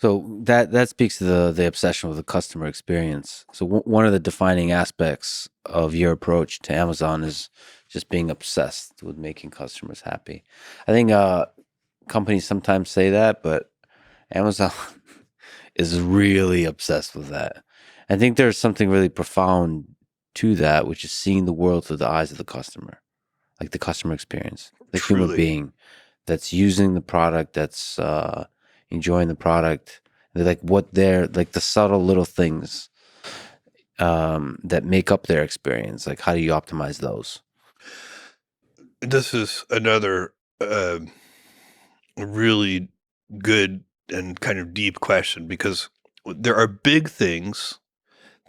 So that speaks to the obsession with the customer experience. So one of the defining aspects of your approach to Amazon is just being obsessed with making customers happy. I think companies sometimes say that, but Amazon is really obsessed with that. I think there's something really profound to that, which is seeing the world through the eyes of the customer, like the customer experience, the human Truly. being that's using the product, that's enjoying the product. They're like what they're like the subtle little things that make up their experience. Like how do you optimize those? This is another really good and kind of deep question because there are big things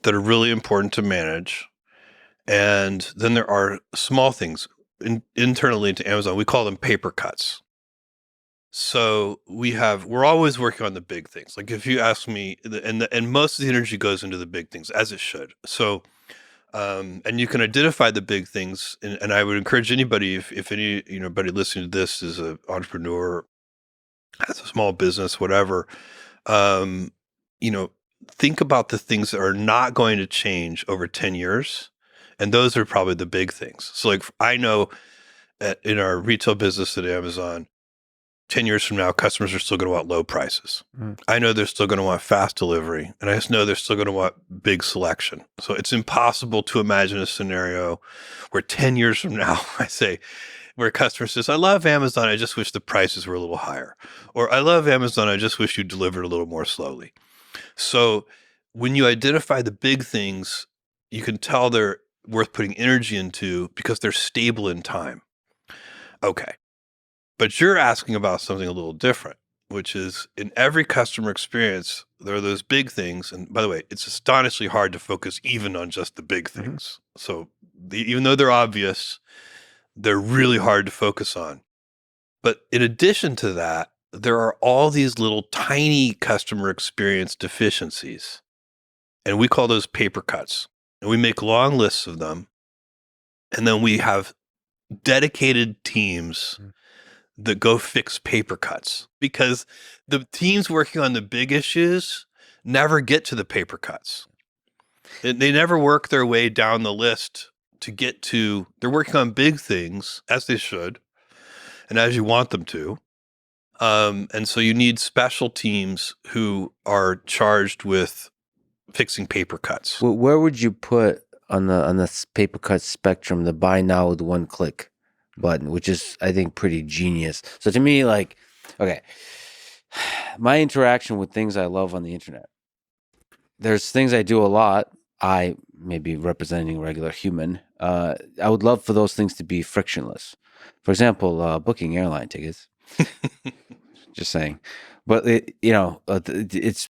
that are really important to manage. And then there are small things internally to Amazon. We call them paper cuts. So we're always working on the big things. Like if you ask me, and most of the energy goes into the big things as it should. So, and you can identify the big things. And I would encourage anybody, if any, anybody listening to this is an entrepreneur, has a small business, whatever, um, you know, think about the things that are not going to change over 10 years. And those are probably the big things. So like I know in our retail business at Amazon, 10 years from now, customers are still going to want low prices. Mm. I know they're still going to want fast delivery. And I just know they're still going to want big selection. So it's impossible to imagine a scenario where 10 years from now, I say, where a customer says, I love Amazon. I just wish the prices were a little higher. Or I love Amazon. I just wish you delivered a little more slowly. So when you identify the big things, you can tell they're worth putting energy into because they're stable in time. Okay. But you're asking about something a little different, which is in every customer experience, there are those big things. And by the way, it's astonishingly hard to focus even on just the big Hmm. things. So even though they're obvious, they're really hard to focus on. But in addition to that, there are all these little tiny customer experience deficiencies. And we call those paper cuts. And we make long lists of them. And then we have dedicated teams that go fix paper cuts because the teams working on the big issues never get to the paper cuts. They never work their way down the list to get to, they're working on big things as they should and as you want them to. And so you need special teams who are charged with fixing paper cuts. Where would you put on the paper cut spectrum the buy now with one click button, which is I think pretty genius. So to me, like, okay, my interaction with things I love on the internet. There's things I do a lot. I maybe representing a regular human. I would love for those things to be frictionless. For example, booking airline tickets. Just saying, but it's